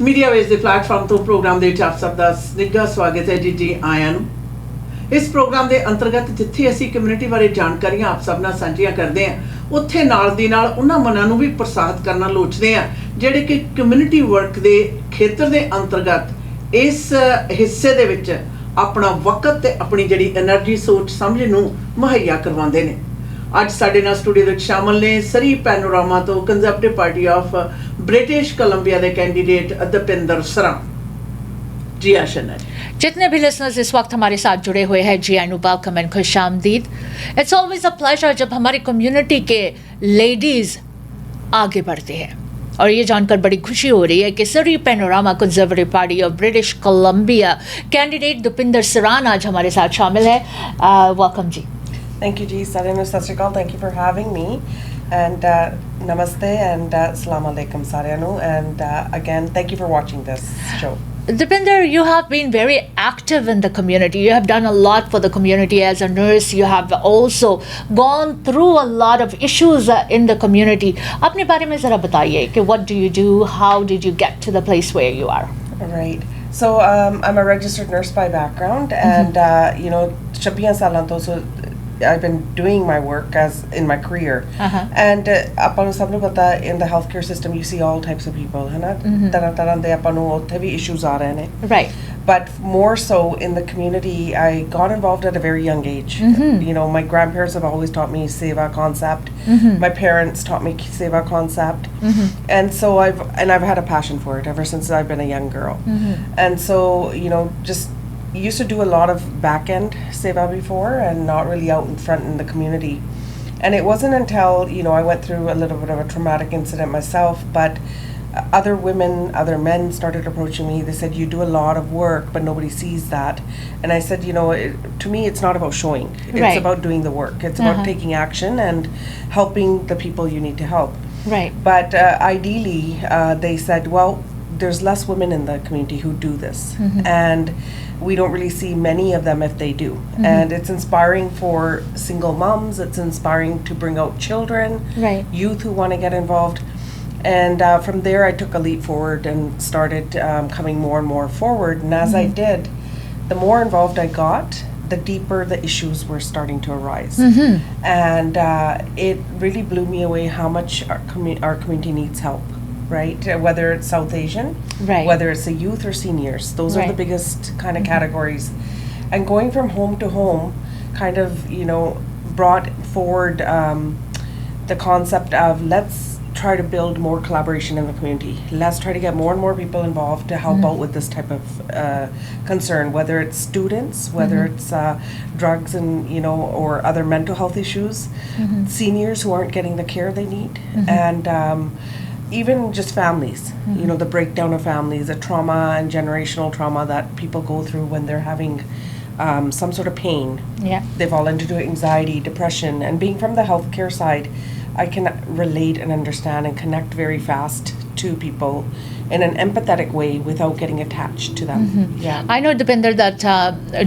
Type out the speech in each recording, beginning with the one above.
Media ਵੇਸ ਦੇ platform ਤੋਂ ਪ੍ਰੋਗਰਾਮ ਦੇ ਵਿੱਚ ਆਪ ਸਭ ਦਾ ਨਿੱਘਾ ਸਵਾਗਤ ਹੈ ਜੀ ਆਇਆਂ ਨੂੰ। ਇਸ ਪ੍ਰੋਗਰਾਮ ਦੇ ਅੰਤਰਗਤ ਜਿੱਥੇ ਅਸੀਂ ਕਮਿਊਨਿਟੀ ਬਾਰੇ ਜਾਣਕਾਰੀਆਂ ਆਪ ਸਭ ਨਾਲ ਸਾਂਝੀਆਂ ਕਰਦੇ ਹਾਂ, ਉੱਥੇ ਨਾਲ ਦੀ ਨਾਲ ਉਹਨਾਂ ਮਨਾਂ ਨੂੰ ਵੀ ਪ੍ਰਸਾਰਿਤ ਕਰਨਾ ਲੋਚਦੇ ਹਾਂ ਜਿਹੜੇ ਕਿ ਕਮਿਊਨਿਟੀ ਵਰਕ ਦੇ ਖੇਤਰ ਦੇ ਅੰਤਰਗਤ ਇਸ ਹਿੱਸੇ ਦੇ ਵਿੱਚ ਆਪਣਾ ਵਕਤ ਤੇ ਆਪਣੀ ਜਿਹੜੀ એનર્ਜੀ ਸੋਚ ਸਮਝ ਨੂੰ ਮੁਹੱਈਆ ਕਰਵਾਉਂਦੇ ਨੇ। ਅੱਜ ਸਾਡੇ ਨਾਲ ਸਟੂਡੀਓ ਵਿੱਚ ਸ਼ਾਮਲ ਨੇ ਸਰੀ ਪੈਨੋਰਾਮਾ ਤੋਂ conservative party of British Columbia के कैंडिडेट दुपिंदर सरान। जी आशन है। जितने भी लिसनर्स इस वक्त हमारे साथ जुड़े हुए हैं, जी आई वेलकम एंड खुश आमदीद। इट्स ऑलवेज अ प्लेजर जब हमारी कम्युनिटी के लेडीज़ आगे बढ़ते हैं और ये जानकर बड़ी खुशी हो रही है कि Surrey Panorama Conservative Party of British Columbia candidate Dupinder Saran आज हमारे साथ शामिल है। Welcome ji. Thank you, Ji. Sat Shri Akal. Thank you for having me. And namaste and assalamu alaikum saryanu. And again, thank you for watching this show. Dupinder, you have been very active in the community. You have done a lot for the community as a nurse. You have also gone through a lot of issues in the community. अपने बारे में ज़रा बताइए कि what do you do? How did you get to the place where you are? Right. So I'm a registered nurse by background, and 26 ਸਾਲਾਂ ਤੋਂ I've been doing my work as in my career. And ਆਪਾਂ ਨੂੰ ਸਭ ਨੂੰ ਪਤਾ in the healthcare system you see all types of people, ਹੈ ਨਾ, ਤਰ੍ਹਾਂ ਦੇ ਆਪਾਂ ਨੂੰ ਉੱਥੇ ਵੀ issues ਆ ਰਹੇ ਨੇ. Right. But more so in the community, I got involved at a very young age. My grandparents have always taught me seva concept. My parents taught me seva concept. And so I've had a passion for it ever since I've been a young girl. And so, just used to do a lot of back end seva before and not really out in front in the community. And it wasn't until I went through a little bit of a traumatic incident myself, but other women, other men started approaching me. They said, you do a lot of work but nobody sees that. And I said, to me it's not about showing, it's about doing the work. It's about taking action and helping the people you need to help. Right. But ideally they said, well, there's less women in the community who do this, and we don't really see many of them if they do. And it's inspiring for single moms, it's inspiring to bring out children, youth who want to get involved. And from there I took a leap forward and started coming more and more forward. And as I did, the more involved I got, the deeper the issues were starting to arise. And it really blew me away how much our community needs help. Right, whether it's South Asian, whether it's the youth or seniors, those are the biggest kind of categories. And going from home to home kind of brought forward the concept of let's try to build more collaboration in the community. Let's try to get more and more people involved to help out with this type of concern, whether it's students, whether it's drugs and or other mental health issues, seniors who aren't getting the care they need, and even just families, the breakdown of families, the trauma and generational trauma that people go through when they're having some sort of pain. They fall into anxiety, depression. And being from the healthcare side, I can relate and understand and connect very fast to people in an empathetic way without getting attached to them. I know, Dupinder, that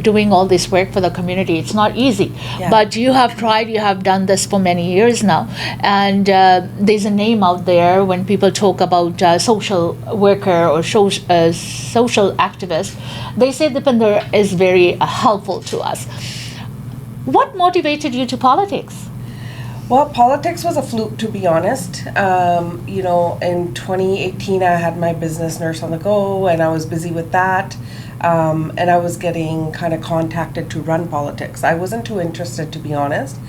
doing all this work for the community, it's not easy. But you have tried, you have done this for many years now. And there's a name out there when people talk about social worker or social activist. They say Dupinder is very helpful to us. What motivated you to politics? Well, politics was a fluke, to be honest. In 2018, I had my business Nurse on the Go, and I was busy with that. And I was getting kind of contacted to run politics. I wasn't too interested, to be honest.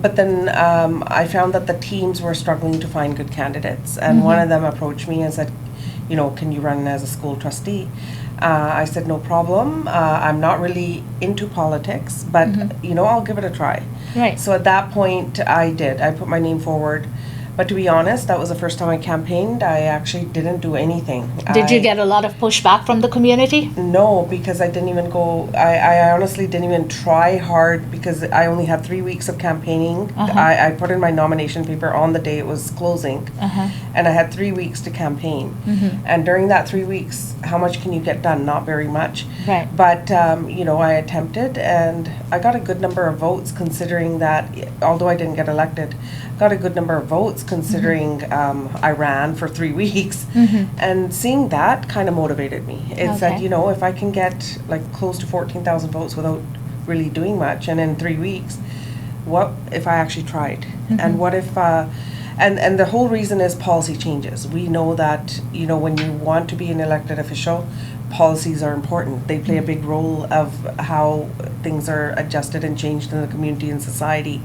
But then I found that the teams were struggling to find good candidates. And one of them approached me and said, can you run as a school trustee? I said, no problem. I'm not really into politics, but, I'll give it a try. Right. So at that point, I did. I put my name forward. But to be honest, that was the first time I campaigned. I actually didn't do anything. Did you get a lot of pushback from the community? No, because I didn't even go, I honestly didn't even try hard because I only had 3 weeks of campaigning. I put in my nomination paper on the day it was closing. And I had 3 weeks to campaign. And during that 3 weeks, how much can you get done? Not very much. Right. But, I attempted and I got a good number of votes considering that, although I didn't get elected, got a good number of votes considering I ran for 3 weeks. And seeing that kind of motivated me. It said, Okay. you know, if I can get like close to 14,000 votes without really doing much, and in 3 weeks, what if I actually tried? And what if, and the whole reason is policy changes. We know that, you know, when you want to be an elected official, policies are important. They play a big role of how things are adjusted and changed in the community and society.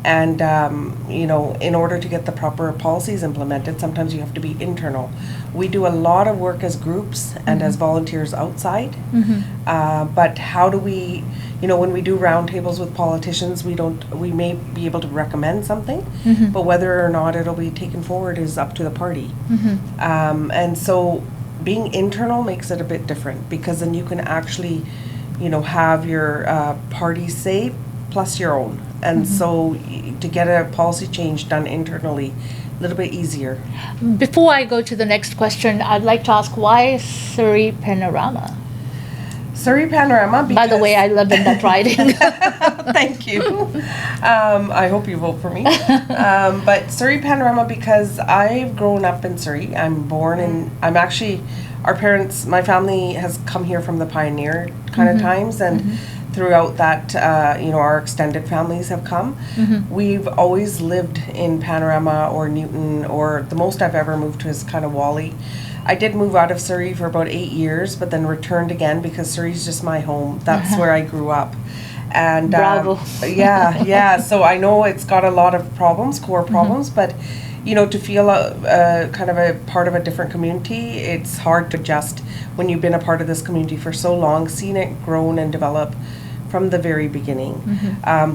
And, you know, in order to get the proper policies implemented, sometimes you have to be internal. We do a lot of work as groups and as volunteers outside. But how do we, you know, when we do roundtables with politicians, we may be able to recommend something, but whether or not it'll be taken forward is up to the party. And so being internal makes it a bit different, because then you can actually, you know, have your party say plus your own. And so to get a policy change done internally, a little bit easier. Before I go to the next question, I'd like to ask, why Surrey Panorama? Surrey Panorama, because... By the way, I live in that riding. Thank you. I hope you vote for me. But Surrey Panorama, because I've grown up in Surrey. I'm born in, I'm actually, our parents, my family has come here from the pioneer kind of times, and throughout that, you know, our extended families have come. We've always lived in Panorama or Newton, or the most I've ever moved to is kind of Wally. I did move out of Surrey for about 8 years, but then returned again because Surrey's just my home. That's where I grew up. And Bravo. yeah. So I know it's got a lot of problems, core problems, but you know, to feel kind of a part of a different community, it's hard to adjust when you've been a part of this community for so long, seen it grown and develop from the very beginning.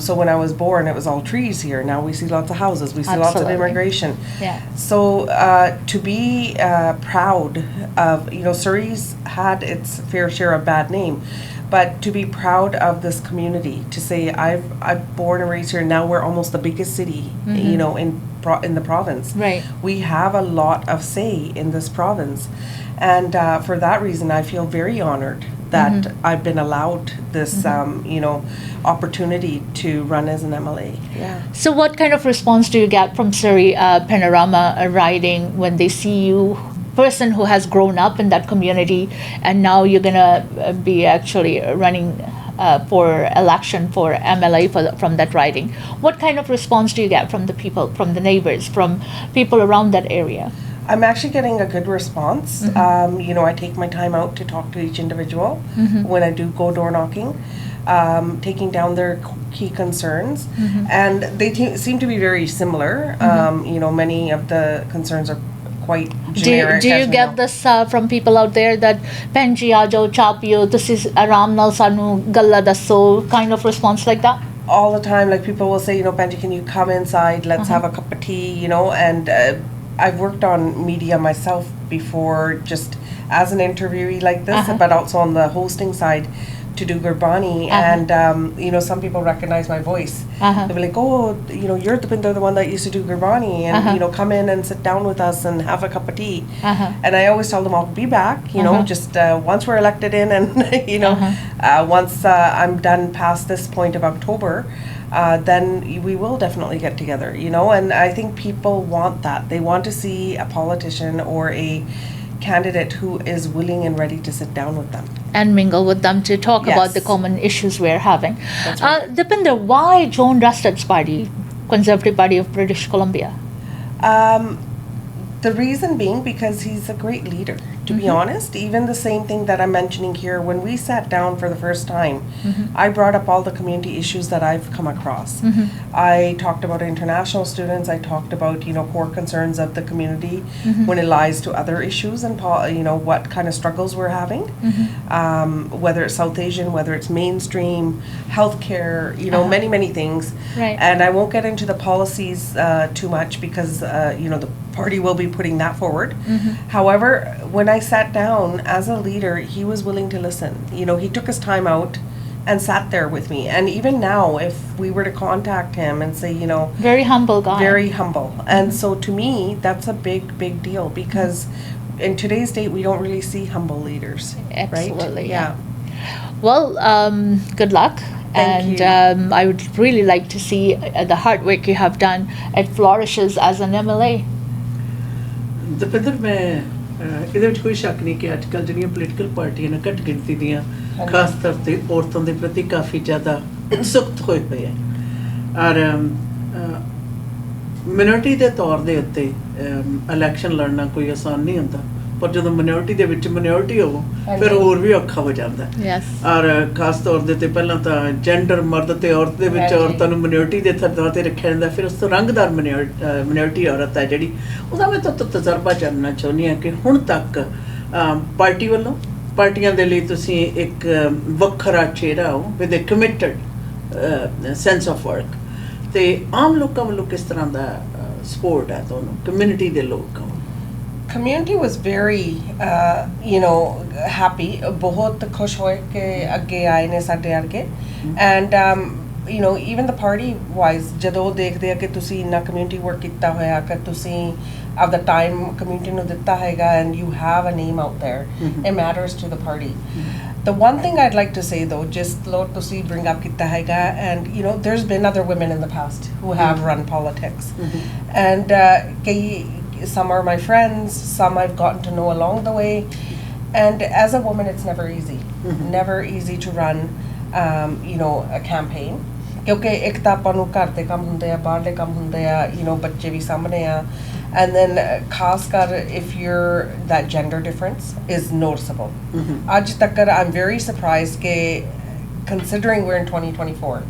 So when I was born, it was all trees here. Now we see lots of houses. We see lots of immigration. Yeah. So to be proud of, you know, Surrey's had its fair share of bad name, but to be proud of this community, to say I've born and raised here. Now we're almost the biggest city, you know, in the province. Right. We have a lot of say in this province, and for that reason, I feel very honored that I've been allowed this, you know, opportunity to run as an MLA. Yeah. So what kind of response do you get from Surrey Panorama riding when they see you, person who has grown up in that community, and now you're gonna be actually running for election for MLA from that riding? What kind of response do you get from the people, from the neighbors, from people around that area? I'm actually getting a good response. You know, I take my time out to talk to each individual when I do go door knocking, taking down their key concerns, and they seem to be very similar. You know, many of the concerns are quite generic. Do you get this from people out there that Penji aajo chapio, this is aram nal sanu galla dasso, kind of response like that? All the time, like people will say, you know, Benji, can you come inside? Let's have a cup of tea, you know, and I've worked on media myself before, just as an interviewee like this, but also on the hosting side to do Gurbani. And, you know, some people recognize my voice. They'll be like, oh, you know, you're Dupinder, the one that used to do Gurbani, and, you know, come in and sit down with us and have a cup of tea. And I always tell them I'll be back, you know, just once we're elected in, and, you know, once I'm done past this point of October, then we will definitely get together, you know, and I think people want that. They want to see a politician or a candidate who is willing and ready to sit down with them. And mingle with them to talk about the common issues we're having. Dupinder, why join Rusted's party, Conservative Party of British Columbia? The reason being because he's a great leader, to be honest. Even the same thing that I'm mentioning here, when we sat down for the first time, I brought up all the community issues that I've come across. I talked about international students, I talked about, you know, core concerns of the community when it lies to other issues and, you know, what kind of struggles we're having, whether it's South Asian, whether it's mainstream, healthcare, you know, many, many things. Right. And I won't get into the policies too much because, you know, the party will be putting that forward. However, when I sat down as a leader, he was willing to listen. You know, he took his time out and sat there with me. And even now, if we were to contact him and say, you know, Very humble guy. very humble. And so to me, that's a big, big deal, because in today's date, we don't really see humble leaders. Absolutely. Right? Yeah. Well, good luck. and I would really like to see the hard work you have done. It flourishes as an MLA. Dapinder ਮੈਂ ਇਹਦੇ ਵਿੱਚ ਕੋਈ ਸ਼ੱਕ ਨਹੀਂ ਕਿ ਅੱਜ ਕੱਲ੍ਹ ਜਿਹੜੀਆਂ ਪੋਲੀਟੀਕਲ ਪਾਰਟੀਆਂ ਨੇ ਘੱਟ ਗਿਣਤੀ ਦੀਆਂ ਖਾਸ ਤੌਰ 'ਤੇ ਔਰਤਾਂ ਦੇ ਪ੍ਰਤੀ ਕਾਫੀ ਜ਼ਿਆਦਾ ਉਤਸੁਕ ਹੋਏ ਪਏ ਹੈ ਔਰ ਮਿਨੋਰਟੀ ਦੇ ਤੌਰ ਦੇ ਉੱਤੇ ਇਲੈਕਸ਼ਨ ਲੜਨਾ ਕੋਈ ਆਸਾਨ ਨਹੀਂ ਹੁੰਦਾ ਪਰ ਜਦੋਂ ਮਿਨੋਰਟੀ ਦੇ ਵਿੱਚ ਮਿਨੋਰਟੀ ਹੋਵੋ ਫਿਰ ਹੋਰ ਵੀ ਔਖਾ ਹੋ ਜਾਂਦਾ ਔਰ ਖਾਸ ਤੌਰ ਦੇ 'ਤੇ ਪਹਿਲਾਂ ਤਾਂ ਜੈਂਡਰ ਮਰਦ ਅਤੇ ਔਰਤ ਦੇ ਵਿੱਚ ਔਰਤਾਂ ਨੂੰ ਮਿਨੋਰਟੀ ਦੇ ਥਾਂ 'ਤੇ ਰੱਖਿਆ ਜਾਂਦਾ ਫਿਰ ਉਸ ਤੋਂ ਰੰਗਦਾਰ ਮਿਨੋਰਟੀ ਔਰਤ ਹੈ ਜਿਹੜੀ ਉਹਦਾ ਮੈਂ ਤਾਂ ਤਜਰਬਾ ਜਾਣਨਾ ਚਾਹੁੰਦੀ ਹਾਂ ਕਿ ਹੁਣ ਤੱਕ ਪਾਰਟੀ ਵੱਲੋਂ ਪਾਰਟੀਆਂ ਦੇ ਲਈ ਤੁਸੀਂ ਇੱਕ ਵੱਖਰਾ ਚਿਹਰਾ ਹੋ with A committed sense of work ਤੇ ਆਮ ਲੋਕਾਂ ਵੱਲੋਂ ਕਿਸ ਤਰ੍ਹਾਂ ਦਾ ਸਪੋਰਟ ਹੈ ਤੁਹਾਨੂੰ ਕਮਿਊਨਿਟੀ ਦੇ ਲੋਕਾਂ ਨੂੰ Community was very, happy. बहुत खुश होए कि अगे आए ने साडे अरगे, and even the party wise, जदों देखते हैं कि तुसी इन्ना community work किता होया, कि तुसी of the time community ਨੂੰ ਦਿੱਤਾ ਹੈਗਾ, and you have a name out there. It matters to the party. The one thing I'd like to say though, just lo tusi bring up kita haiga, and there's been other women in the past who have run politics, and some are my friends, some I've gotten to know along the way, and as a woman it's never easy. Never easy to run a campaign ਕਿਉਂਕਿ ਇੱਕ ਤਾਂ ਆਪਾਂ ਨੂੰ ਘਰ ਦੇ ਕੰਮ ਹੁੰਦੇ ਆ ਬਾਹਰਲੇ ਕੰਮ ਹੁੰਦੇ ਆ ਬੱਚੇ ਵੀ ਸਾਹਮਣੇ ਆ and then ਖਾਸ ਕਰ if you're that gender difference is noticeable. ਅੱਜ ਤੱਕ I'm very surprised ਕਿ considering we're in 2024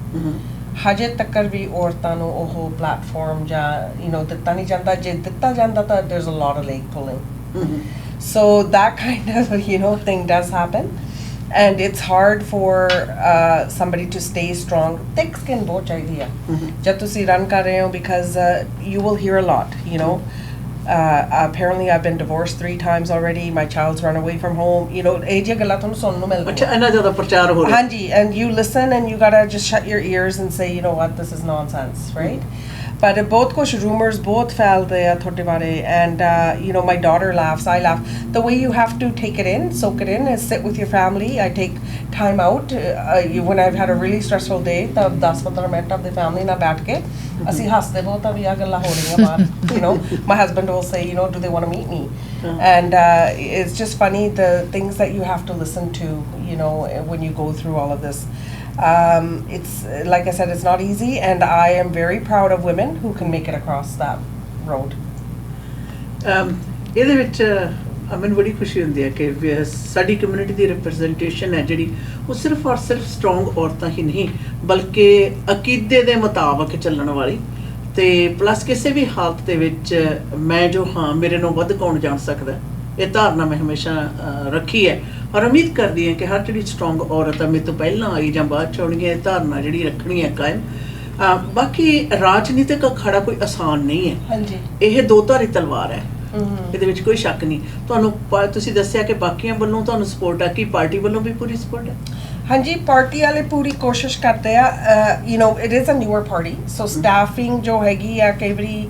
ਹਜੇ ਤੱਕ ਵੀ ਔਰਤਾਂ ਨੂੰ ਉਹ ਪਲੇਟਫਾਰਮ ਜਾਂ ਦਿੱਤਾ ਨਹੀਂ ਜਾਂਦਾ ਜੇ ਦਿੱਤਾ ਜਾਂਦਾ ਤਾਂ there's a lot of leg pulling. So that kind of thing does happen. And it's hard for somebody to stay strong. Thick skin bahut chahiye hai jab tusi run kar rahe ho because you will hear a lot. Apparently I've been divorced 3 times already. My child's run away from home. ਇਹ ਜਿਹੀਆਂ ਗੱਲਾਂ ਤੁਹਾਨੂੰ ਸੁਣਨ ਨੂੰ ਮਿਲਦੀਆਂ ਅੱਛਾ ਇੰਨਾ ਜ਼ਿਆਦਾ ਪ੍ਰਚਾਰ ਹੋ ਰਿਹਾ ਹਾਂਜੀ and you listen and you gotta just shut your ears and say what this is nonsense, right? But ਬਹੁਤ ਕੁਝ rumors ਬਹੁਤ ਫੈਲਦੇ ਆ ਤੁਹਾਡੇ ਬਾਰੇ and my daughter laughs, I laugh. The way you have to take it in, soak it in, is sit with your family. I take time out when I've had a really stressful day ਤਾਂ 10-15 minute ਆਪਣੇ family ਨਾਲ ਬੈਠ ਕੇ ਅਸੀਂ ਹੱਸਦੇ ਬਹੁਤ ਆ ਵੀ ਆ ਗੱਲਾਂ ਹੋ ਰਹੀਆਂ ਬਾਹਰ my husband will say do they want to meet me, and it's just funny the things that you have to listen to when you go through all of this. It's like I said, it's not easy, and I am very proud of women who can make it across that road. ਇਹਦੇ ਵਿੱਚ ਮੈਨੂੰ ਬੜੀ ਖੁਸ਼ੀ ਹੁੰਦੀ ਹੈ ਕਿ ਸਾਡੀ community ਦੀ representation ਹੈ ਜਿਹੜੀ ਉਹ ਸਿਰਫ ਔਰ ਸਿਰਫ ਸਟਰੋਂਗ ਔਰਤਾਂ ਹੀ ਨਹੀਂ ਬਲਕਿ ਅਕੀਦੇ ਦੇ ਮੁਤਾਬਕ ਚੱਲਣ ਵਾਲੀ ਤੇ ਪਲੱਸ ਕਿਸੇ ਵੀ ਹਾਲਤ ਦੇ ਵਿੱਚ ਮੈਂ ਜੋ ਹਾਂ ਮੇਰੇ ਨੂੰ ਵੱਧ ਕੌਣ ਜਾਣ ਸਕਦਾ ਇਹ ਧਾਰਨਾ ਮੈਂ ਹਮੇਸ਼ਾ ਰੱਖੀ ਹੈ ਔਰ ਉਮੀਦ ਕਰਦੀ ਹਾਂ ਕਿ ਹਰ ਜਿਹੜੀ ਸਟਰੋਂਗ ਔਰਤ ਆ ਮੇਰੇ ਤੋਂ ਪਹਿਲਾਂ ਆਈ ਜਾਂ ਬਾਅਦ ਚ ਆਉਣਗੀਆਂ ਇਹ ਧਾਰਨਾ ਜਿਹੜੀ ਰੱਖਣੀ ਹੈ ਕਾਇਮ ਬਾਕੀ ਰਾਜਨੀਤਿਕ ਅਖਾੜਾ ਕੋਈ ਆਸਾਨ ਨਹੀਂ ਹੈ ਹਾਂਜੀ ਇਹ ਦੋ ਧਾਰੀ ਤਲਵਾਰ ਹੈ ਇਹਦੇ ਵਿੱਚ ਕੋਈ ਸ਼ੱਕ ਨਹੀਂ ਤੁਹਾਨੂੰ ਤੁਸੀਂ ਦੱਸਿਆ ਕਿ ਬਾਕੀਆਂ ਵੱਲੋਂ ਤੁਹਾਨੂੰ ਸਪੋਰਟ ਆ ਕੀ ਪਾਰਟੀ ਵੱਲੋਂ ਵੀ ਪੂਰੀ ਸਪੋਰਟ ਹੈ ਹਾਂਜੀ ਪਾਰਟੀ ਵਾਲੇ ਪੂਰੀ ਕੋਸ਼ਿਸ਼ ਕਰਦੇ ਆ it is a newer party so staffing ਜੋ ਹੈਗੀ ਆ ਕਈ ਵਾਰੀ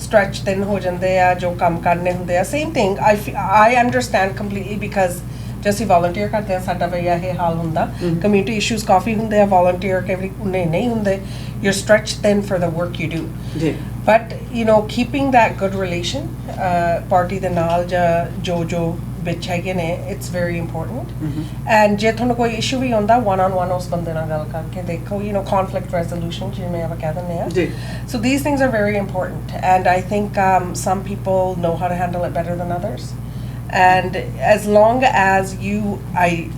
ਸਟ੍ਰੈਚ ਦਿਨ ਹੋ ਜਾਂਦੇ ਆ ਜੋ ਕੰਮ ਕਰਨੇ ਹੁੰਦੇ ਆ same thing I understand completely because ਜੇ ਅਸੀਂ ਵਾਲੰਟੀਅਰ ਕਰਦੇ ਆ ਸਾਡਾ ਵੀ ਇਹ ਹਾਲ ਹੁੰਦਾ ਕਮਿਊਨਿਟੀ ਇਸ਼ੂਜ਼ ਕਾਫੀ ਹੁੰਦੇ ਆ ਵਾਲੰਟੀਅਰ ਕਈ ਵਾਰੀ ਉਨੇ ਨਹੀਂ ਹੁੰਦੇ you're stretched thin for the work you do. But keeping that good relation party ਦੇ ਨਾਲ ਜੋ ਵਿੱਚ ਹੈਗੇ ਨੇ it's very important. And ਜੇ ਤੁਹਾਨੂੰ ਕੋਈ issue ਵੀ ਹੁੰਦਾ one on one ਉਸ ਬੰਦੇ ਨਾਲ ਗੱਲ ਕਰਕੇ ਦੇਖੋ conflict resolution ਜਿਵੇਂ ਆਪਾਂ ਕਹਿ ਦਿੰਦੇ ਆ so these things are very important and I think some people know how to handle it better than others. And as long as you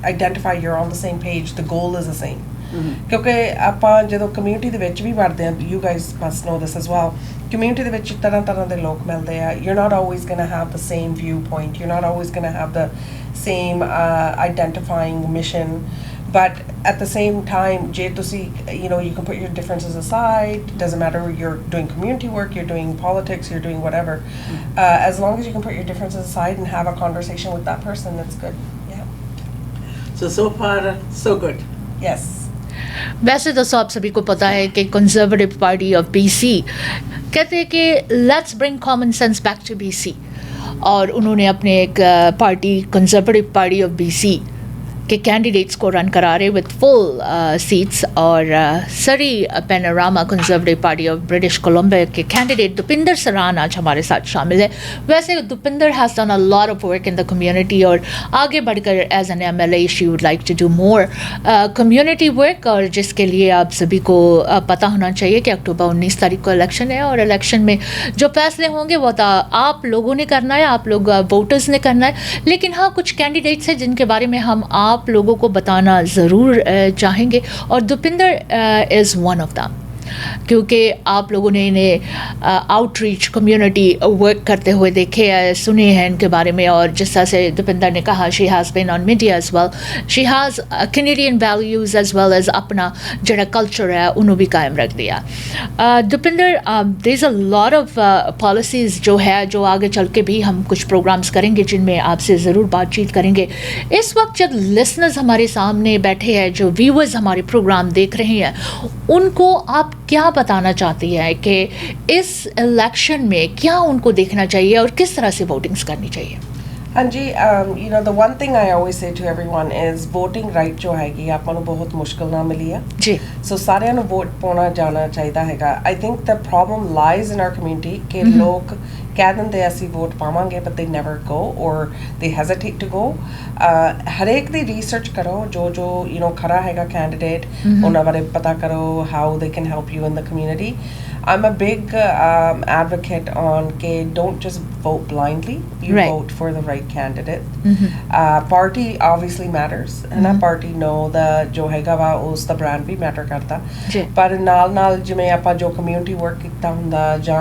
identify you're on the same page, the goal is the same. ਕਿਉਂਕਿ ਆਪਾਂ ਜਦੋਂ community ਦੇ ਵਿੱਚ ਵੀ ਵੜਦੇ ਹਾਂ you guys must know this as well community ਦੇ ਵਿੱਚ ਤਰ੍ਹਾਂ ਦੇ ਲੋਕ ਮਿਲਦੇ ਆ you're not always going to have the same viewpoint, you're not always going to have the same identifying mission, but at the same time ਜੇ ਤੁਸੀਂ you can put your differences aside, doesn't matter you're doing community work, you're doing politics, you're doing whatever, as long as you can put your differences aside and have a conversation with that person, it's good. So far so good. Yes. वैसे तो आप सभी को पता है कि conservative Party of BC कहते हैं कि let's bring common sense back to BC और उन्होंने अपने एक party Conservative Party of BC के कैंडिडेट्स को रन करा रहे विद फुल सीट्स, और Surrey Panorama Conservative Party of British Columbia के कैंडिडेट दुपिंदर सरान आज हमारे साथ शामिल है। वैसे Dupinder has done a lot of work in the community, और आगे बढ़कर as an MLA she would like to do more community work, और जिसके लिए आप सभी को पता होना चाहिए कि अक्टूबर 19 तारीख को इलेक्शन है, और इलेक्शन में जो फैसले होंगे वो तो आप लोगों ने करना है, आप लोग वोटर्स ने करना है। लेकिन हाँ, कुछ कैंडिडेट्स हैं जिनके बारे में हम आप लोगों को बताना ज़रूर चाहेंगे, और दुपिंदर इज़ वन ऑफ दैम, क्योंकि आप लोगों ने इन्हें आउटरीच कम्युनिटी वर्क करते हुए देखे हैं, सुने हैं इनके बारे में, और जिस तरह से दुपिंदर ने कहा, she has been on media as well, she has Canadian values as well as अपना जड़ा कल्चर है उन्होंने भी कायम रख दिया। Dupinder, there is a lot of policies जो है, जो आगे चल के भी हम कुछ प्रोग्राम्स करेंगे जिनमें आपसे ज़रूर बातचीत करेंगे। इस वक्त जब लिसनर्स हमारे सामने बैठे हैं, जो व्यूअर्स हमारे प्रोग्राम देख रहे हैं, उनको आप क्या बताना चाहती है कि इस इलेक्शन में क्या उनको देखना चाहिए और किस तरह से वोटिंग्स करनी चाहिए? हाँ जी, you know, the one thing I always say to everyone is voting right जो हैगी ਆਪਾਂ ਨੂੰ ਬਹੁਤ ਮੁਸ਼ਕਿਲ ਨਾਲ ਮਿਲੀ ਆ ਜੀ। ਸੋ ਸਾਰਿਆਂ ਨੂੰ ਵੋਟ ਪਾਉਣਾ ਜਾਣਾ ਚਾਹੀਦਾ ਹੈਗਾ। I think the problem lies in our community ਕਿ ਲੋਕ ਕਹਿ ਦਿੰਦੇ ਅਸੀਂ ਵੋਟ ਪਾਵਾਂਗੇ but they never go or they hesitate to go। ਹਰੇਕ ਦੀ ਰਿਸਰਚ ਕਰੋ, ਜੋ you know ਖਰਾ ਹੈਗਾ ਕੈਂਡੀਡੇਟ, ਉਹਨਾਂ ਬਾਰੇ ਪਤਾ ਕਰੋ, how they can help you in the community। I'm a big advocate on ke don't just vote blindly, you vote for the right candidate। Party obviously matters, and a party know the jo hega wa us da brand bhi matter karta, par naal jiਵੇਂ ਆਪਾਂ ਜੋ community work ਕੀਤਾ ਹੁੰਦਾ ਜਾਂ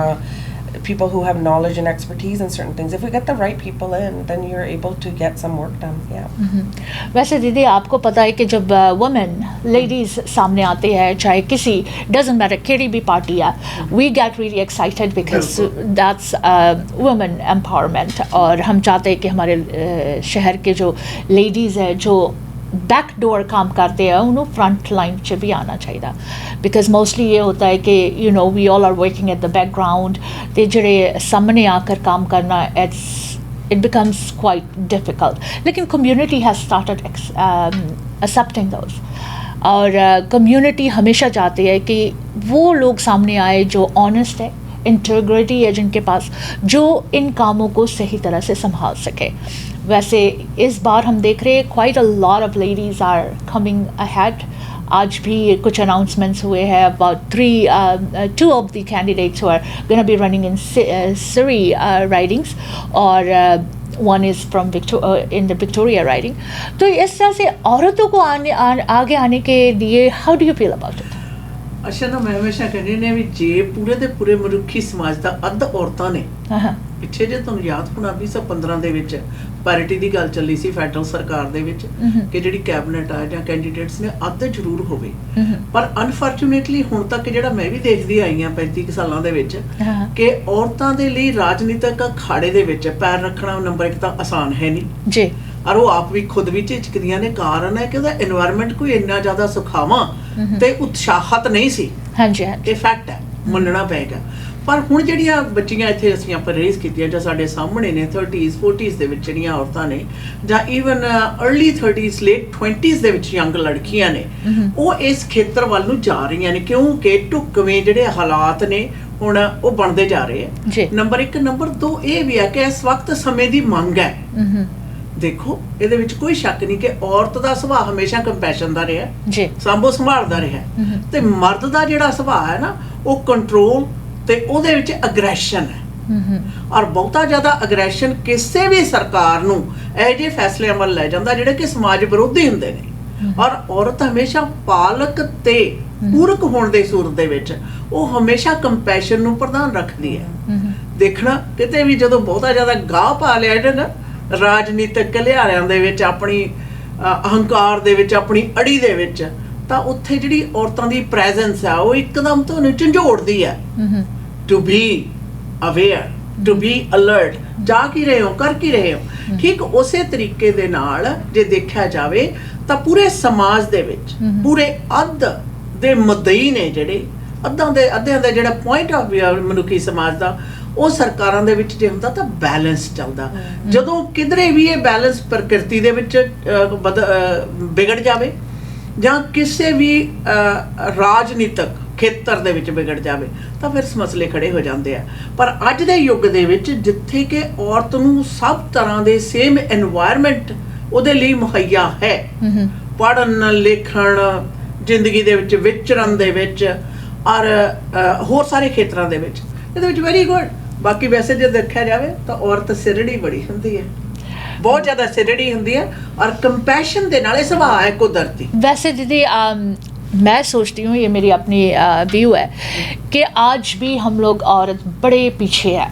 people who have knowledge and expertise in certain things, if we get the right people in, then you're able to get some work done। वैसे दीदी, आपको पता है कि जब वुमेन लेडीज़ सामने आते हैं, चाहे किसी डजंट मैटर केड़ी भी पार्टी है, we get really excited because that's women empowerment, और हम चाहते हैं कि हमारे शहर के जो लेडीज़ है, जो बैक डोर काम करते हैं, उन्होंने फ्रंट लाइन च भी आना चाहिए, बिकॉज मोस्टली ये होता है कि you know we all are working at the background, तो जेड़े सामने आकर काम करना इट बिकम्स क्वाइट डिफ़िकल्ट। लेकिन community has started accepting those, और कम्युनिटी हमेशा चाहती है कि वो लोग सामने आए जो ऑनेस्ट है, इंटीग्रिटी है जिनके पास, जो इन कामों को सही तरह से संभाल सके। वैसे इस बार हम देख रहे हैं quite a lot of ladies are coming ahead. आज भी कुछ अनाउंसमेंट्स हुए हैं about two of the candidates who are going to be running in Surrey ridings, और one is from in the Victoria riding। तो इस तरह से औरतों को आगे आने के लिए how do you feel about it? ਅੱਛਾ ਨਾ, ਮੈਂ ਹਮੇਸ਼ਾ ਕਹਿੰਦੀ ਨੇ ਵੀ ਜੇ ਪੂਰੇ ਦੇ ਪੂਰੇ ਮਨੁੱਖੀ ਸਮਾਜ ਦਾ ਅੱਧ ਔਰਤਾਂ ਨੇ, ਪਿੱਛੇ ਜੇ ਤੁਹਾਨੂੰ ਯਾਦ ਹੋਣਾ 2015 ਦੇ ਵਿੱਚ ਪੈਰਿਟੀ ਦੀ ਗੱਲ ਚੱਲੀ ਸੀ ਫੈਡਰਲ ਸਰਕਾਰ ਦੇ ਵਿੱਚ ਕਿ ਜਿਹੜੀ ਕੈਬਨਿਟ ਆ ਜਾਂ ਕੈਂਡੀਡੇਟਸ ਨੇ ਅੱਧ ਜ਼ਰੂਰ ਹੋਵੇ, ਪਰ ਅਨਫੋਰਚੂਨੇਟਲੀ ਹੁਣ ਤੱਕ ਜਿਹੜਾ ਮੈਂ ਵੀ ਦੇਖਦੀ ਆਈ ਹਾਂ 35 ਸਾਲਾਂ ਦੇ ਵਿੱਚ ਕਿ ਔਰਤਾਂ ਦੇ ਲਈ ਰਾਜਨੀਤਿਕ ਅਖਾੜੇ ਦੇ ਵਿੱਚ ਪੈਰ ਰੱਖਣਾ ਨੰਬਰ 1 ਤਾਂ ਆਸਾਨ ਹੈ ਨਹੀਂ ਜੀ, ਔਰ ਉਹ ਆਪ ਵੀ ਖੁਦ ਵੀ ਝਿਜਕਦੀਆਂ ਨੇ। ਕਾਰਨ ਹੈ ਕਿ ਉਹਦਾ এনवायरमेंट ਕੋਈ ਇੰਨਾ ਜ਼ਿਆਦਾ ਸੁਖਾਵਾਂ ਤੇ ਉਤਸ਼ਾਹਤ ਨਹੀਂ ਸੀ। ਹਾਂਜੀ, ਇਹ ਫੈਕਟ ਹੈ, ਮੰਨਣਾ ਪਏਗਾ। ਪਰ ਹੁਣ ਜਿਹੜੀਆਂ ਬੱਚੀਆਂ ਇੱਥੇ ਅਸੀਂ ਆਪਾਂ ਰੇਜ਼ ਕੀਤੀਆਂ ਜਾਂ ਸਾਡੇ ਸਾਹਮਣੇ ਨੇ 30s 40s ਦੇ ਵਿੱਚ ਜਿਹੜੀਆਂ ਔਰਤਾਂ ਨੇ, ਜਾਂ even early 30s late 20s ਦੇ ਵਿੱਚ ਯੰਗ ਲੜਕੀਆਂ ਨੇ, ਉਹ ਇਸ ਖੇਤਰ ਵੱਲ ਨੂੰ ਜਾ ਰਹੀਆਂ ਨੇ ਕਿਉਂਕਿ ਢੁਕਵੇਂ ਜਿਹੜੇ ਹਾਲਾਤ ਨੇ ਹੁਣ ਉਹ ਬਣਦੇ ਜਾ ਰਹੇ ਆ। ਨੰਬਰ 1। ਨੰਬਰ 2 ਇਹ ਵੀ ਹੈ ਕਿ ਇਸ ਵਕਤ ਸਮੇਂ ਦੀ ਮੰਗ ਹੈ। ਦੇਖੋ, ਇਹਦੇ ਵਿੱਚ ਕੋਈ ਸ਼ੱਕ ਨਹੀਂ ਕਿ ਔਰਤ ਦਾ ਸੁਭਾਅ ਹਮੇਸ਼ਾ ਕੰਪੈਸ਼ਨ ਦਾ ਰਿਹਾ ਜੀ, ਸਾਂਭੋ ਸੰਭਾਲਦਾ ਰਿਹਾ, ਤੇ ਮਰਦ ਦਾ ਜਿਹੜਾ ਸੁਭਾਅ ਹੈ ਨਾ ਉਹ ਕੰਟਰੋਲ ਤੇ ਉਹਦੇ ਵਿੱਚ ਅਗਰੈਸ਼ਨ ਹੈ। ਔਰ ਬਹੁਤਾ ਜ਼ਿਆਦਾ ਅਗਰੈਸ਼ਨ ਕਿਸੇ ਵੀ ਸਰਕਾਰ ਨੂੰ ਇਹੋ ਜਿਹੇ ਫੈਸਲਿਆਂ ਵੱਲ ਲੈ ਜਾਂਦਾ ਜਿਹੜੇ ਕਿ ਸਮਾਜ ਵਿਰੋਧੀ ਹੁੰਦੇ ਨੇ। ਔਰ ਔਰਤ ਹਮੇਸ਼ਾ ਪਾਲਕ ਤੇ ਪੂਰਕ ਹੋਣ ਦੇ ਸੂਰਤ ਦੇ ਵਿੱਚ ਉਹ ਹਮੇਸ਼ਾ ਕੰਪੈਸ਼ਨ ਨੂੰ ਪ੍ਰਧਾਨ ਰੱਖਦੀ ਹੈ। ਦੇਖਣਾ ਕਿਤੇ ਵੀ ਜਦੋਂ ਬਹੁਤਾ ਜ਼ਿਆਦਾ ਗਾਹ ਪਾ ਲਿਆ ਜਿਹੜਾ ਨਾ ਰਾਜਨੀਤਿਕ ਘਲਿਆਰਿਆਂ ਦੇ ਵਿੱਚ, ਆਪਣੀ ਅਹੰਕਾਰ ਦੇ ਵਿੱਚ, ਆਪਣੀ ਅੜੀ ਦੇ ਵਿੱਚ, ਤਾਂ ਉੱਥੇ ਜਿਹੜੀ ਔਰਤਾਂ ਦੀ ਪ੍ਰੈਜ਼ੈਂਸ ਆ ਉਹ ਇੱਕਦਮ ਤੁਹਾਨੂੰ ਝੰਜੋੜਦੀ ਹੈ। To be aware, to be alert, ਜਾ ਕੀ ਰਹੇ ਹੋ, ਕਰ ਕੀ ਰਹੇ ਹੋ। ਠੀਕ ਉਸੇ ਤਰੀਕੇ ਦੇ ਨਾਲ ਜੇ ਦੇਖਿਆ ਜਾਵੇ ਤਾਂ ਪੂਰੇ ਸਮਾਜ ਦੇ ਵਿੱਚ ਪੂਰੇ ਅੱਧ ਦੇ ਮੁੱਦਈ ਨੇ ਜਿਹੜੇ ਅੱਧਿਆਂ ਦਾ ਜਿਹੜਾ ਪੁਆਇੰਟ ਆਫ ਵਿਊ ਮਨੁੱਖੀ ਸਮਾਜ ਦਾ, ਉਹ ਸਰਕਾਰਾਂ ਦੇ ਵਿੱਚ ਜੇ ਹੁੰਦਾ ਤਾਂ ਬੈਲੈਂਸ ਚੱਲਦਾ। ਜਦੋਂ ਕਿਧਰੇ ਵੀ ਇਹ ਬੈਲੈਂਸ ਪ੍ਰਕਿਰਤੀ ਦੇ ਵਿੱਚ ਵਿਗੜ ਜਾਵੇ ਜਾਂ ਕਿਸੇ ਵੀ ਰਾਜਨੀਤਿਕ ਖੇਤਰ ਦੇ ਵਿੱਚ ਵਿਗੜ ਜਾਵੇ ਤਾਂ ਫਿਰ ਮਸਲੇ ਖੜੇ ਹੋ ਜਾਂਦੇ ਆ। ਪਰ ਅੱਜ ਦੇ ਯੁੱਗ ਦੇ ਵਿੱਚ ਜਿੱਥੇ ਕਿ ਔਰਤ ਨੂੰ ਸਭ ਤਰ੍ਹਾਂ ਦੇ ਸੇਮ এনवायरमेंट ਉਹਦੇ ਲਈ ਮੁਹੱਈਆ ਹੈ, ਪੜ੍ਹਨ ਲਿਖਣ, ਜ਼ਿੰਦਗੀ ਦੇ ਵਿੱਚ ਵਿਚਰਨ ਦੇ ਵਿੱਚ ਔਰ ਹੋਰ ਸਾਰੇ ਖੇਤਰਾਂ ਦੇ ਵਿੱਚ, ਇਹਦੇ ਵਿੱਚ ਵੈਰੀ ਗੁੱਡ। ਬਾਕੀ ਵੈਸੇ ਜੇ ਦੇਖਿਆ ਜਾਵੇ ਤਾਂ ਔਰਤ ਸਿਰੜੀ ਬੜੀ ਹੁੰਦੀ ਹੈ, ਬਹੁਤ ਜ਼ਿਆਦਾ ਸਿਰੜੀ ਹੁੰਦੀ है और कंपैशन ਦੇ ਨਾਲ ਇਹ ਸੁਭਾਅ है कुदरती। वैसे दीदी मैं सोचती हूँ, ये मेरी अपनी व्यू है कि आज भी हम लोग औरत बड़े पीछे है।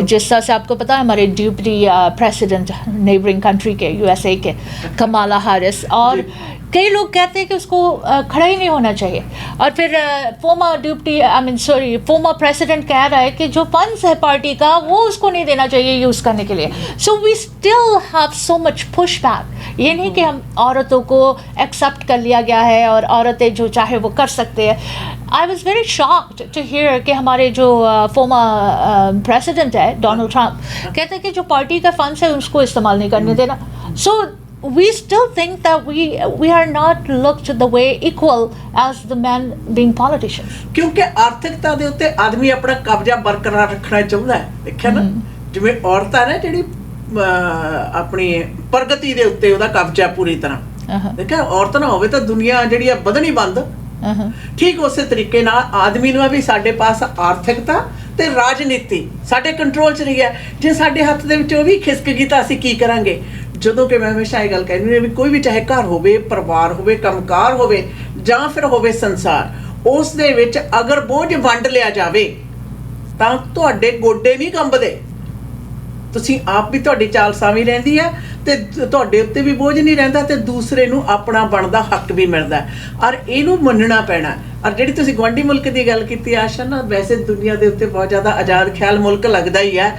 जिस तरह से आपको पता है हमारे ड्यूटी प्रेसिडेंट नेबरिंग कंट्री के USA के कमाला हैरिस, और कई लोग कहते हैं कि उसको खड़ा ही नहीं होना चाहिए, और फिर फॉर्मर प्रेसिडेंट कह रहा है कि जो फंड्स है पार्टी का वो उसको नहीं देना चाहिए यूज़ करने के लिए। So we still have so much push back. ये नहीं कि हम औरतों को एक्सेप्ट कर लिया गया है और औरतें जो चाहे वो कर सकते हैं। I was very shocked to hear कि हमारे जो फॉर्मर प्रेसिडेंट है डोनाल्ड ट्रंप कहते हैं कि जो पार्टी का फंड्स है उसको इस्तेमाल नहीं करने देना। सो we still think that we are not looked the way equal as the men being politicians। ਕਿਉਂਕਿ ਆਰਥਿਕਤਾ ਦੇ ਉੱਤੇ ਆਦਮੀ ਆਪਣਾ ਕਬਜ਼ਾ ਬਰਕਰਾਰ ਰੱਖਣਾ ਚਾਹੁੰਦਾ ਹੈ। ਦੇਖਿਆ ਨਾ, ਜਿਵੇਂ ਔਰਤ ਹੈ ਨਾ ਜਿਹੜੀ ਆਪਣੀ ਪ੍ਰਗਤੀ ਦੇ ਉੱਤੇ ਉਹਦਾ ਕਬਜ਼ਾ ਪੂਰੀ ਤਰ੍ਹਾਂ, ਦੇਖਿਆ ਔਰਤ ਨਾ ਹੋਵੇ ਤਾਂ ਦੁਨੀਆ ਜਿਹੜੀ ਆ ਵਧਣੀ ਬੰਦ। ਠੀਕ ਉਸੇ ਤਰੀਕੇ ਨਾਲ ਆਦਮੀ ਨੂੰ ਵੀ ਸਾਡੇ ਪਾਸ ਆਰਥਿਕਤਾ ਤੇ ਰਾਜਨੀਤੀ ਸਾਡੇ ਕੰਟਰੋਲ 'ਚ ਰਹੀ ਹੈ। ਜੇ ਸਾਡੇ ਹੱਥ ਦੇ ਵਿੱਚ ਉਹ ਵੀ ਖਿਸਕ ਗਈ ਤਾਂ ਅਸੀਂ ਕੀ ਕਰਾਂਗੇ? ਜਦੋਂ ਕਿ ਮੈਂ ਹਮੇਸ਼ਾ ਇਹ ਗੱਲ ਕਹਿੰਦੀ ਹਾਂ ਵੀ ਕੋਈ ਵੀ ਚਾਹੇ ਘਰ ਹੋਵੇ, ਪਰਿਵਾਰ ਹੋਵੇ, ਕੰਮਕਾਰ ਹੋਵੇ ਜਾਂ ਫਿਰ ਹੋਵੇ ਸੰਸਾਰ, ਉਸ ਦੇ ਵਿੱਚ ਅਗਰ ਬੋਝ ਵੰਡ ਲਿਆ ਜਾਵੇ ਤਾਂ ਤੁਹਾਡੇ ਗੋਡੇ ਨਹੀਂ ਕੰਬਦੇ। ਤੁਸੀਂ ਆਪ ਵੀ ਤੁਹਾਡੀ ਚਾਲ ਸਾਵੀਂ ਰਹਿੰਦੀ ਆ ਤੇ ਤੁਹਾਡੇ ਉੱਤੇ ਵੀ ਬੋਝ ਨਹੀਂ ਰਹਿੰਦਾ ਤੇ ਦੂਸਰੇ ਨੂੰ ਆਪਣਾ ਬਣਦਾ ਹੱਕ ਵੀ ਮਿਲਦਾ। ਔਰ ਇਹਨੂੰ ਮੰਨਣਾ ਪੈਣਾ। ਔਰ ਜਿਹੜੀ ਤੁਸੀਂ ਗੁਆਂਢੀ ਮੁਲਕ ਦੀ ਗੱਲ ਕੀਤੀ ਆਸ਼ਾ ਨਾ, ਵੈਸੇ ਦੁਨੀਆ ਦੇ ਉੱਤੇ ਬਹੁਤ ਜ਼ਿਆਦਾ ਆਜ਼ਾਦ ਖਿਆਲ ਮੁਲਕ ਲੱਗਦਾ ਹੀ ਹੈ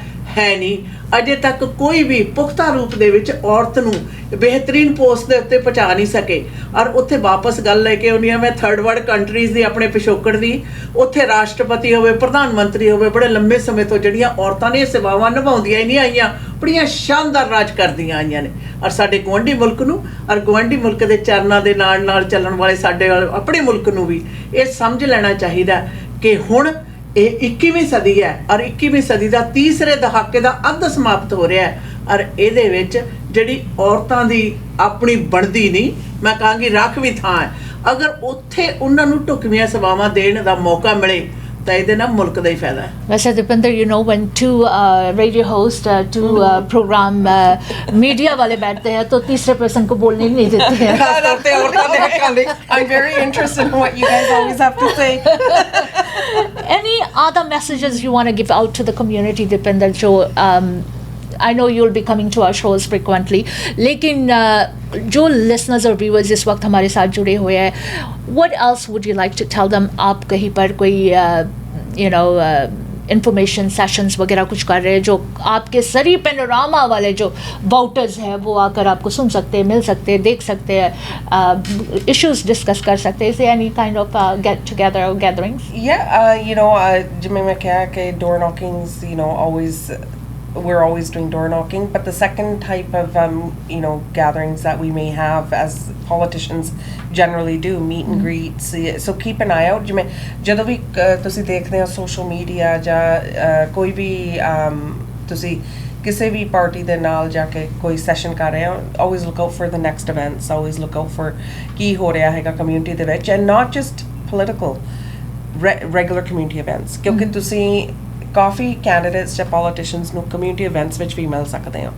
ਨਹੀਂ। ਅਜੇ ਤੱਕ ਕੋਈ ਵੀ ਪੁਖਤਾ ਰੂਪ ਦੇ ਵਿੱਚ ਔਰਤ ਨੂੰ ਬਿਹਤਰੀਨ ਪੋਸਟ ਦੇ ਉੱਤੇ ਪਹੁੰਚਾ ਨਹੀਂ ਸਕੇ। ਔਰ ਉੱਥੇ ਵਾਪਸ ਗੱਲ ਲੈ ਕੇ ਆਉਂਦੀ ਹਾਂ ਮੈਂ ਥਰਡ ਵਰਲਡ ਕੰਟਰੀਜ਼ ਦੀ, ਆਪਣੇ ਪਿਛੋਕੜ ਦੀ। ਉੱਥੇ ਰਾਸ਼ਟਰਪਤੀ ਹੋਵੇ, ਪ੍ਰਧਾਨ ਮੰਤਰੀ ਹੋਵੇ, ਬੜੇ ਲੰਬੇ ਸਮੇਂ ਤੋਂ ਜਿਹੜੀਆਂ ਔਰਤਾਂ ਨੇ ਇਹ ਸੇਵਾਵਾਂ ਨਿਭਾਉਂਦੀਆਂ ਹੀ ਨਹੀਂ ਆਈਆਂ, ਬੜੀਆਂ ਸ਼ਾਨਦਾਰ ਰਾਜ ਕਰਦੀਆਂ ਆਈਆਂ ਨੇ। ਔਰ ਸਾਡੇ ਗੁਆਂਢੀ ਮੁਲਕ ਨੂੰ ਔਰ ਗੁਆਂਢੀ ਮੁਲਕ ਦੇ ਚਰਨਾਂ ਦੇ ਨਾਲ ਨਾਲ ਚੱਲਣ ਵਾਲੇ ਸਾਡੇ ਆਪਣੇ ਮੁਲਕ ਨੂੰ ਵੀ ਇਹ ਸਮਝ ਲੈਣਾ ਚਾਹੀਦਾ ਕਿ ਹੁਣ ਇਹ 21ਵੀਂ ਸਦੀ ਹੈ ਔਰ 21ਵੀਂ ਸਦੀ ਦਾ ਤੀਸਰੇ ਦਹਾਕੇ ਦਾ ਅੱਧ ਸਮਾਪਤ ਹੋ ਰਿਹਾ ਹੈ। ਔਰ ਇਹਦੇ ਵਿੱਚ ਜਿਹੜੀ ਔਰਤਾਂ ਦੀ ਆਪਣੀ ਬਣਦੀ ਨਹੀਂ, ਮੈਂ ਕਹਾਂਗੀ ਰਾਖਵੀਂ ਥਾਂ ਹੈ। ਅਗਰ ਉੱਥੇ ਉਹਨਾਂ ਨੂੰ ਢੁਕਵੀਆਂ ਸੇਵਾਵਾਂ ਦੇਣ ਦਾ ਮੌਕਾ ਮਿਲੇ ਤਾਂ ਇਹਦੇ ਨਾਲ ਮੁਲਕ ਦਾ ਹੀ ਫਾਇਦਾ ਹੈ। वैसे Deepinder, you know, when two radio host, two program media वाले बैठते हैं तो तीसरे पर्सन को बोलने नहीं देते हैं। I'm very interested in what you guys always have to say. Any other messages you want to give out to the community, Dupinder? जो I know you'll be coming to our shows frequently, लेकिन जो listeners और viewers इस वक्त हमारे साथ जुड़े हुए हैं, what else would you like to tell them? आप कहीं पर कोई इंफॉर्मेशन सेशंस वगैरह कुछ कर रहे हैं जो आपके सरी पेनोरामा वाले जो वोटर्स हैं वो आकर आपको सुन सकते हैं, मिल सकते हैं, देख सकते हैं, इश्यूज डिस्कस कर सकते हैं? Is any kind of get together और गैदरिंग्स? जिम्मे मैं कहा कि door नॉकिंग्स, always we're always doing door knocking, but the second type of gatherings that we may have as politicians generally do, meet and greets, so keep an eye out. ਜਿਵੇਂ ਜਦੋਂ ਵੀ ਤੁਸੀਂ ਦੇਖਦੇ ਹੋ ਸੋਸ਼ਲ ਮੀਡੀਆ ਜਾਂ ਕੋਈ ਵੀ ਤੁਸੀਂ ਕਿਸੇ ਵੀ party ਦੇ ਨਾਲ ਜਾ ਕੇ ਕੋਈ ਸੈਸ਼ਨ ਕਰ ਰਹੇ ਹੋ, always look out for the next events, always look out for ਕੀ ਹੋ ਰਿਹਾ ਹੈਗਾ ਕਮਿਊਨਿਟੀ ਦੇ ਵਿੱਚ, and not just political, regular community events, ਕਿਉਂਕਿ ਤੁਸੀਂ ਕਾਫੀ ਕੈਂਡੀਡੇਟਸ ਜਾਂ ਪੋਲੀਟੀਸ਼ੀਅਨਸ ਨੂੰ ਕਮਿਊਨਿਟੀ ਇਵੈਂਟਸ ਵਿੱਚ ਵੀ ਮਿਲ ਸਕਦੇ ਹੋ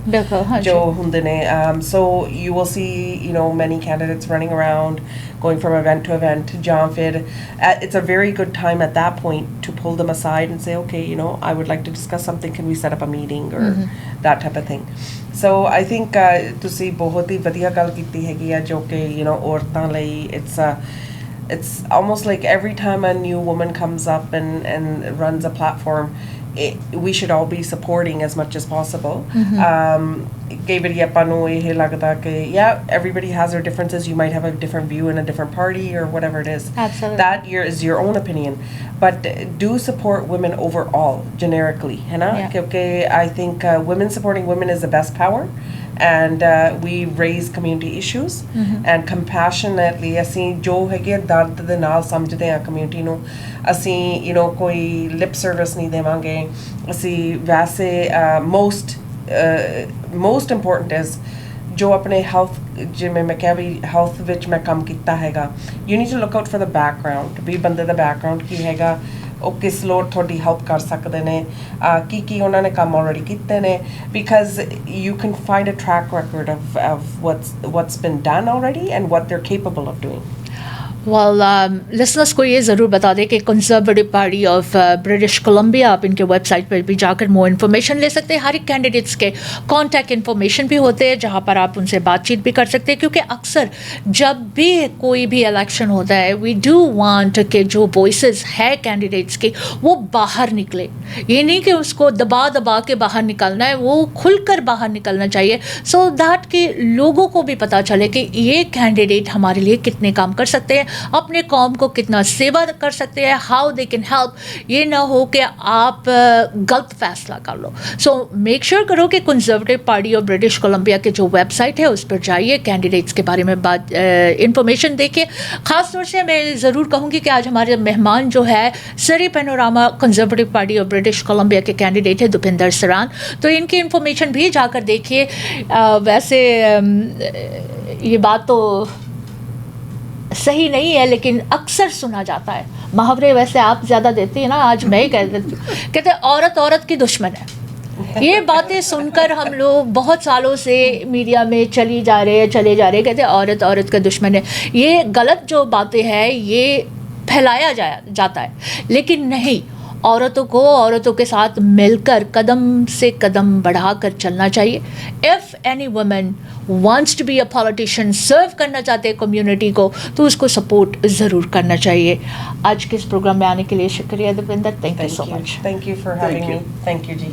ਜੋ ਹੁੰਦੇ ਨੇ। ਸੋ ਯੂ ਵਿਲ ਸੀ ਮੈਨੀ candidates running around going from event to event, ਜਾਂ ਫਿਰ it's a very good time at that point to pull them aside and say, okay, I would like to discuss something, can we set up a meeting or that type of thing. So I think ਤੁਸੀਂ ਬਹੁਤ ਹੀ ਵਧੀਆ ਗੱਲ ਕੀਤੀ ਹੈਗੀ ਆ ਜੋ ਕਿ ਔਰਤਾਂ ਲਈ it's almost like every time a new woman comes up and runs a platform, we should all be supporting as much as possible. कई बारी ਆਪਾਂ ਨੂੰ ਇਹ ਲੱਗਦਾ कि everybody has their differences. You might have a different view in a different party or whatever it is. Absolutely. That is your own opinion. But do support women overall, generically. है ना? क्योंकि I think women supporting women is the best power. And we raise community issues. And compassionately, ਅਸੀਂ ਜੋ ਹੈਗੇ ਦਰਦ ਦੇ ਨਾਲ ਸਮਝਦੇ ਹਾਂ community ਨੂੰ, ਅਸੀਂ ਕੋਈ lip service ਨਹੀਂ ਦੇਵਾਂਗੇ, ਅਸੀਂ ਵੈਸੇ most important is ਜੋ ਆਪਣੇ health, ਜਿਵੇਂ ਮੈਂ ਕਿਹਾ ਵੀ health ਵਿੱਚ ਮੈਂ ਕੰਮ ਕੀਤਾ ਹੈਗਾ, you need to look out for the background, ਵੀ ਬੰਦੇ ਦਾ background ਕੀ ਹੈਗਾ, ਉਹ ਕਿਸ ਲੋੜ ਤੁਹਾਡੀ ਹੈਲਪ ਕਰ ਸਕਦੇ ਨੇ, ਕੀ ਉਹਨਾਂ ਨੇ ਕੰਮ ਆਲਰੇਡੀ ਕੀਤੇ ਨੇ, because you can find a track record of what's been done already and what they're capable of doing. Well, listeners को ये ज़रूर बता दें कि conservative Party of British Colombia, आप इनके वेबसाइट पर भी जाकर मोर इन्फॉर्मेशन ले सकते हैं. हर एक कैंडिडेट्स के कॉन्टैक्ट इन्फॉर्मेशन भी होते हैं जहाँ पर आप उनसे बातचीत भी कर सकते हैं, क्योंकि अक्सर जब भी कोई भी इलेक्शन होता है वी डू वांट कि जो वॉइसेस है कैंडिडेट्स की वो बाहर निकले. ये नहीं कि उसको दबा दबा के बाहर निकलना है, वो खुलकर बाहर निकलना चाहिए, सो दैट कि लोगों को भी पता चले कि ये कैंडिडेट हमारे लिए कितने काम कर सकते हैं, अपने कौम को कितना सेवा कर सकते हैं, हाउ दे कैन हेल्प. ये ना हो कि आप गलत फैसला कर लो. सो मेक श्योर करो कि conservative Party of British Columbia के जो वेबसाइट है उस पर जाइए, कैंडिडेट्स के बारे में बात इंफॉर्मेशन देखिए. ख़ास तौर से मैं ज़रूर कहूँगी कि आज हमारे मेहमान जो है सरी Panorama Conservative Party of British Columbia के कैंडिडेट है दुपिंदर सरान. तो इनकी इंफॉर्मेशन भी जाकर देखिए. वैसे ये बात तो सही नहीं है, लेकिन अक्सर सुना जाता है. मुहावरे वैसे आप ज़्यादा देती हैं ना, आज मैं ही कह देती हूँ. कहते हैं औरत औरत की दुश्मन है. ये बातें सुनकर हम लोग बहुत सालों से मीडिया में चले जा रहे हैं. कहते हैं औरत औरत का दुश्मन है. ये गलत जो बातें हैं ये फैलाया जाता है, लेकिन नहीं, औरतों के साथ मिलकर कदम से कदम बढ़ाकर चलना चाहिए. If any woman wants to be a politician, serve करना चाहते हैं कम्युनिटी को, तो उसको सपोर्ट ज़रूर करना चाहिए. आज के इस प्रोग्राम में आने के लिए शुक्रिया Dupinder. Thank you so much. Thank you for having me. Thank you, Ji.